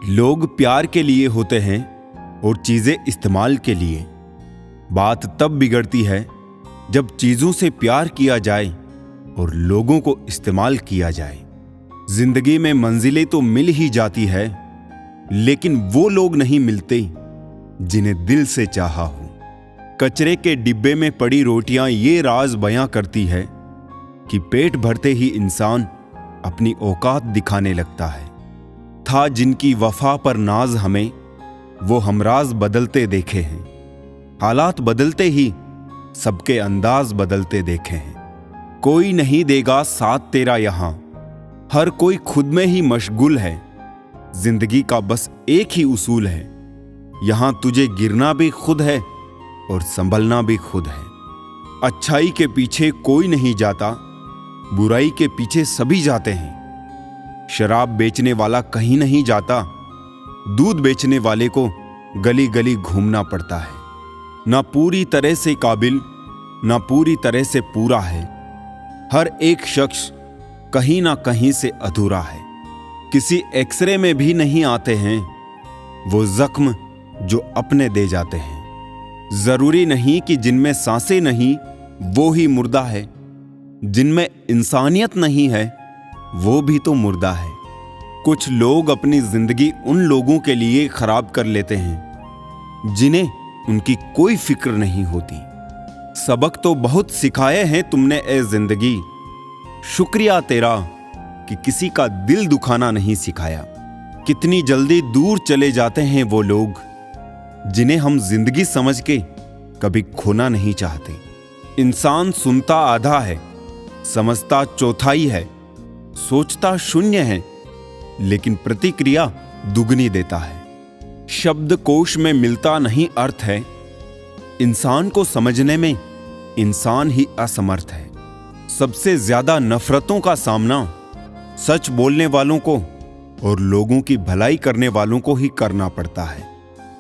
लोग प्यार के लिए होते हैं और चीजें इस्तेमाल के लिए। बात तब बिगड़ती है जब चीजों से प्यार किया जाए और लोगों को इस्तेमाल किया जाए। जिंदगी में मंजिलें तो मिल ही जाती है, लेकिन वो लोग नहीं मिलते जिन्हें दिल से चाहा हो। कचरे के डिब्बे में पड़ी रोटियां ये राज बयां करती है कि पेट भरते ही इंसान अपनी औकात दिखाने लगता है। था जिनकी वफा पर नाज हमें, वो हमराज बदलते देखे हैं। हालात बदलते ही सबके अंदाज बदलते देखे हैं। कोई नहीं देगा साथ तेरा यहां, हर कोई खुद में ही मशगूल है। जिंदगी का बस एक ही उसूल है, यहां तुझे गिरना भी खुद है और संभलना भी खुद है। अच्छाई के पीछे कोई नहीं जाता, बुराई के पीछे सभी जाते हैं। शराब बेचने वाला कहीं नहीं जाता, दूध बेचने वाले को गली गली घूमना पड़ता है। ना पूरी तरह से काबिल, ना पूरी तरह से पूरा है। हर एक शख्स कहीं ना कहीं से अधूरा है। किसी एक्सरे में भी नहीं आते हैं वो जख्म जो अपने दे जाते हैं। जरूरी नहीं कि जिनमें सांसें नहीं वो ही मुर्दा है, जिनमें इंसानियत नहीं है वो भी तो मुर्दा है। कुछ लोग अपनी जिंदगी उन लोगों के लिए खराब कर लेते हैं जिन्हें उनकी कोई फिक्र नहीं होती। सबक तो बहुत सिखाए हैं तुमने ए जिंदगी, शुक्रिया तेरा कि किसी का दिल दुखाना नहीं सिखाया। कितनी जल्दी दूर चले जाते हैं वो लोग जिन्हें हम जिंदगी समझ के कभी खोना नहीं चाहते। इंसान सुनता आधा है, समझता चौथाई है, सोचता शून्य है, लेकिन प्रतिक्रिया दुगनी देता है। शब्दकोश में मिलता नहीं अर्थ है, इंसान को समझने में इंसान ही असमर्थ है। सबसे ज्यादा नफरतों का सामना सच बोलने वालों को और लोगों की भलाई करने वालों को ही करना पड़ता है।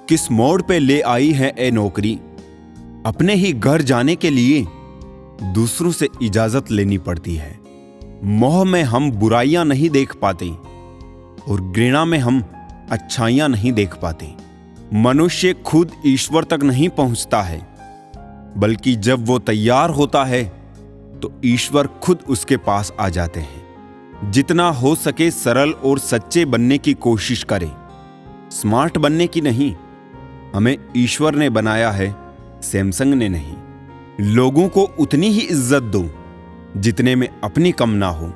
किस मोड़ पे ले आई है ए नौकरी, अपने ही घर जाने के लिए दूसरों से इजाजत लेनी पड़ती है। मोह में हम बुराइयां नहीं देख पाते और घृणा में हम अच्छाइयां नहीं देख पाते। मनुष्य खुद ईश्वर तक नहीं पहुंचता है, बल्कि जब वो तैयार होता है तो ईश्वर खुद उसके पास आ जाते हैं। जितना हो सके सरल और सच्चे बनने की कोशिश करें, स्मार्ट बनने की नहीं। हमें ईश्वर ने बनाया है, सैमसंग ने नहीं। लोगों को उतनी ही इज्जत दो जितने में अपनी कम ना हो।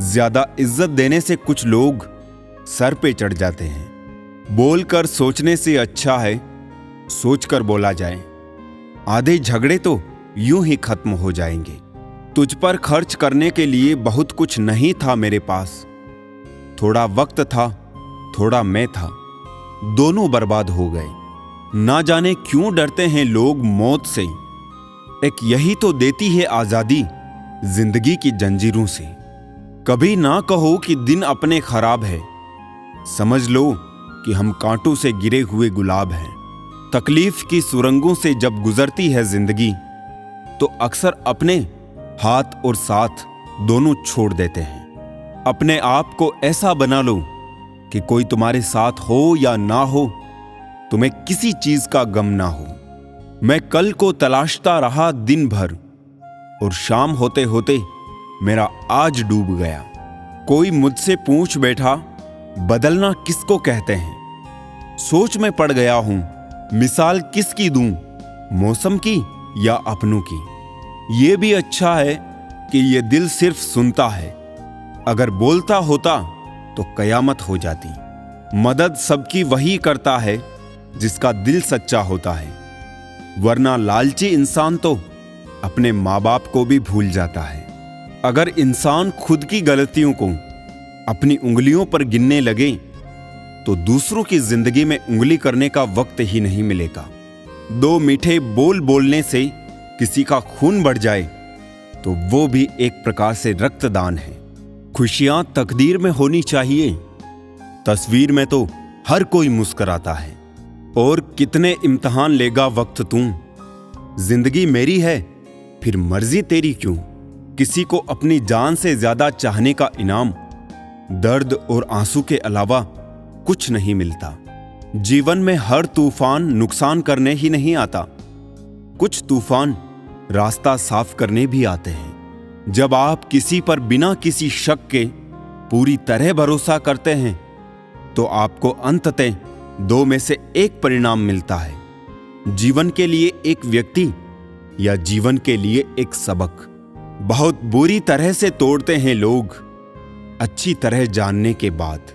ज्यादा इज्जत देने से कुछ लोग सर पे चढ़ जाते हैं। बोलकर सोचने से अच्छा है सोचकर बोला जाए। आधे झगड़े तो यूं ही खत्म हो जाएंगे। तुझ पर खर्च करने के लिए बहुत कुछ नहीं था मेरे पास। थोड़ा वक्त था, थोड़ा मैं था, दोनों बर्बाद हो गए। ना जाने क्यों डरते हैं लोग मौत से, एक यही तो देती है आजादी जिंदगी की जंजीरों से। कभी ना कहो कि दिन अपने खराब है, समझ लो कि हम कांटों से गिरे हुए गुलाब हैं। तकलीफ की सुरंगों से जब गुजरती है जिंदगी तो अक्सर अपने हाथ और साथ दोनों छोड़ देते हैं। अपने आप को ऐसा बना लो कि कोई तुम्हारे साथ हो या ना हो, तुम्हें किसी चीज का गम ना हो। मैं कल को तलाशता रहा दिन भर और शाम होते होते मेरा आज डूब गया। कोई मुझसे पूछ बैठा बदलना किसको कहते हैं। सोच में पड़ गया हूं मिसाल किसकी दूं, मौसम की या अपनों की। ये भी अच्छा है कि ये दिल सिर्फ सुनता है, अगर बोलता होता तो कयामत हो जाती। मदद सबकी वही करता है जिसका दिल सच्चा होता है, वरना लालची इंसान तो अपने माँ बाप को भी भूल जाता है। अगर इंसान खुद की गलतियों को अपनी उंगलियों पर गिनने लगे तो दूसरों की जिंदगी में उंगली करने का वक्त ही नहीं मिलेगा। दो मीठे बोल बोलने से किसी का खून बढ़ जाए तो वो भी एक प्रकार से रक्तदान है। खुशियां तकदीर में होनी चाहिए, तस्वीर में तो हर कोई मुस्कुराता है। और कितने इम्तिहान लेगा वक्त तू, जिंदगी मेरी है फिर मर्जी तेरी क्यों। किसी को अपनी जान से ज्यादा चाहने का इनाम दर्द और आंसू के अलावा कुछ नहीं मिलता। जीवन में हर तूफान नुकसान करने ही नहीं आता, कुछ तूफान रास्ता साफ करने भी आते हैं। जब आप किसी पर बिना किसी शक के पूरी तरह भरोसा करते हैं तो आपको अंततः दो में से एक परिणाम मिलता है, जीवन के लिए एक व्यक्ति या जीवन के लिए एक सबक। बहुत बुरी तरह से तोड़ते हैं लोग अच्छी तरह जानने के बाद।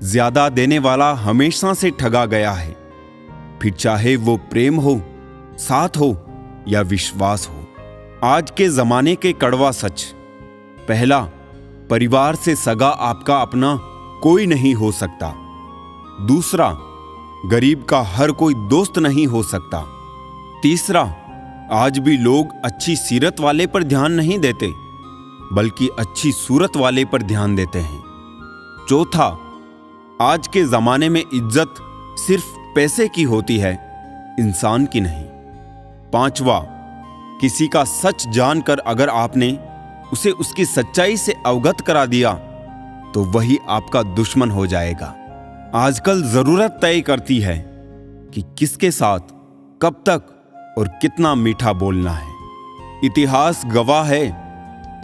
ज्यादा देने वाला हमेशा से ठगा गया है, फिर चाहे वो प्रेम हो, साथ हो या विश्वास हो। आज के जमाने के कड़वा सच: पहला, परिवार से सगा आपका अपना कोई नहीं हो सकता। दूसरा, गरीब का हर कोई दोस्त नहीं हो सकता। तीसरा, आज भी लोग अच्छी सीरत वाले पर ध्यान नहीं देते, बल्कि अच्छी सूरत वाले पर ध्यान देते हैं। चौथा, आज के जमाने में इज्जत सिर्फ पैसे की होती है, इंसान की नहीं। पांचवा, किसी का सच जानकर अगर आपने उसे उसकी सच्चाई से अवगत करा दिया तो वही आपका दुश्मन हो जाएगा। आजकल जरूरत तय करती है कि किसके साथ, कब तक और कितना मीठा बोलना है। इतिहास गवाह है,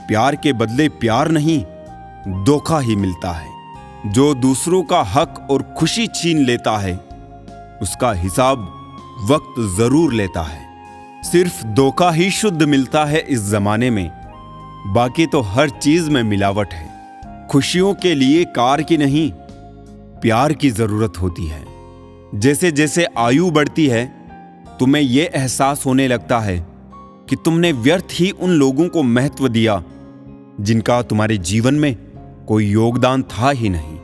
प्यार के बदले प्यार नहीं, धोखा ही मिलता है। जो दूसरों का हक और खुशी छीन लेता है उसका हिसाब वक्त जरूर लेता है। सिर्फ धोखा ही शुद्ध मिलता है इस जमाने में, बाकी तो हर चीज में मिलावट है। खुशियों के लिए कार की नहीं, प्यार की जरूरत होती है। जैसे जैसे आयु बढ़ती है तुम्हें यह एहसास होने लगता है कि तुमने व्यर्थ ही उन लोगों को महत्व दिया जिनका तुम्हारे जीवन में कोई योगदान था ही नहीं।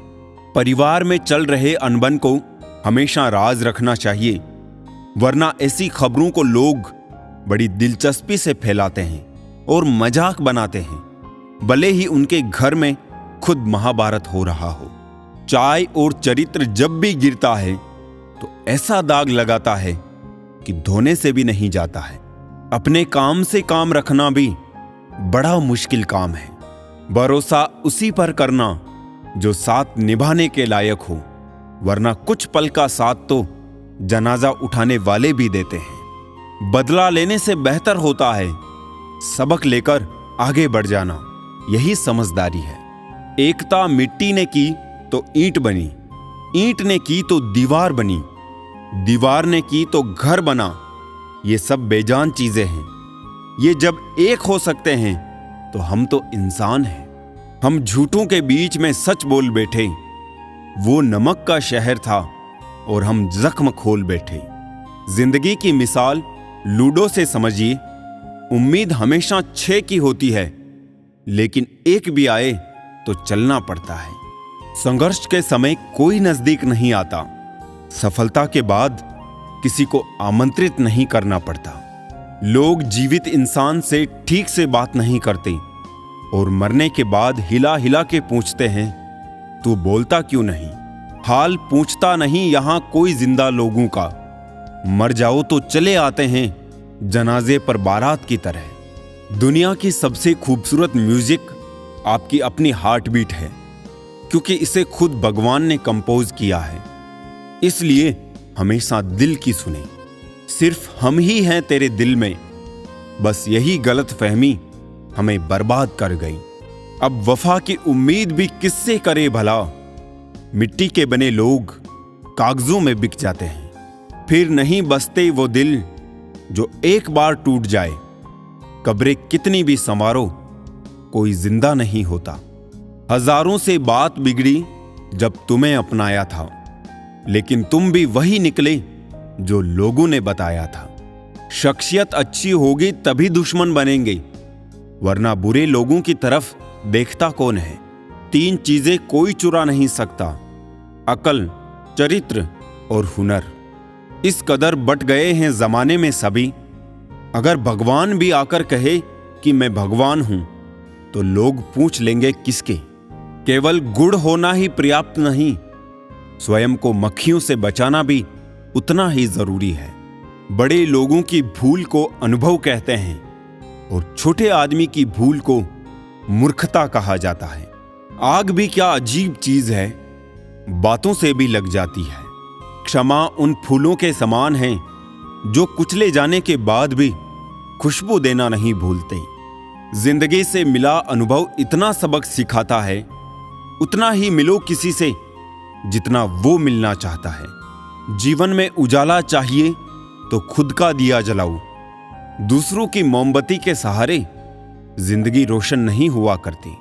परिवार में चल रहे अनबन को हमेशा राज रखना चाहिए, वरना ऐसी खबरों को लोग बड़ी दिलचस्पी से फैलाते हैं और मजाक बनाते हैं, भले ही उनके घर में खुद महाभारत हो रहा हो। चाय और चरित्र जब भी गिरता है तो ऐसा दाग लगाता है कि धोने से भी नहीं जाता है। अपने काम से काम रखना भी बड़ा मुश्किल काम है। भरोसा उसी पर करना जो साथ निभाने के लायक हो, वरना कुछ पल का साथ तो जनाजा उठाने वाले भी देते हैं। बदला लेने से बेहतर होता है सबक लेकर आगे बढ़ जाना, यही समझदारी है। एकता मिट्टी ने की तो ईंट बनी, ईंट ने की तो दीवार बनी, दीवार ने की तो घर बना। ये सब बेजान चीजें हैं। ये जब एक हो सकते हैं तो हम तो इंसान हैं। हम झूठों के बीच में सच बोल बैठे। वो नमक का शहर था और हम जख्म खोल बैठे। जिंदगी की मिसाल लूडो से समझिए। उम्मीद हमेशा 6 की होती है, लेकिन एक भी आए तो चलना पड़ता है। संघर्ष के समय कोई नजदीक नहीं आता। सफलता के बाद किसी को आमंत्रित नहीं करना पड़ता। लोग जीवित इंसान से ठीक से बात नहीं करते और मरने के बाद हिला हिला के पूछते हैं, तू बोलता क्यों नहीं? हाल पूछता नहीं यहां कोई जिंदा लोगों का। मर जाओ तो चले आते हैं जनाजे पर बारात की तरह। दुनिया की सबसे खूबसूरत म्यूजिक आपकी अपनी हार्ट बीट है, क्योंकि इसे खुद भगवान ने कंपोज किया है। इसलिए हमेशा दिल की सुने। सिर्फ हम ही हैं तेरे दिल में, बस यही गलतफहमी हमें बर्बाद कर गई। अब वफा की उम्मीद भी किससे करे भला? मिट्टी के बने लोग कागजों में बिक जाते हैं। फिर नहीं बसते वो दिल जो एक बार टूट जाए। कब्रें कितनी भी संवारो, कोई जिंदा नहीं होता। हजारों से बात बिगड़ी जब तुम्हें अपनाया था, लेकिन तुम भी वही निकले जो लोगों ने बताया था। शख्सियत अच्छी होगी तभी दुश्मन बनेंगे, वरना बुरे लोगों की तरफ देखता कौन है? 3 चीजें कोई चुरा नहीं सकता: अकल, चरित्र और हुनर। इस कदर बट गए हैं जमाने में सभी। अगर भगवान भी आकर कहे कि मैं भगवान हूं तो लोग पूछ लेंगे किसके? केवल गुड़ होना ही पर्याप्त नहीं, स्वयं को मक्खियों से बचाना भी उतना ही जरूरी है। बड़े लोगों की भूल को अनुभव कहते हैं और छोटे आदमी की भूल को मूर्खता कहा जाता है। आग भी क्या अजीब चीज है। बातों से भी लग जाती है। क्षमा उन फूलों के समान है जो कुचले जाने के बाद भी खुशबू देना नहीं भूलते। जिंदगी से मिला अनुभव इतना सबक सिखाता है, उतना ही मिलो किसी से जितना वो मिलना चाहता है। जीवन में उजाला चाहिए तो खुद का दिया जलाओ। दूसरों की मोमबत्ती के सहारे जिंदगी रोशन नहीं हुआ करती।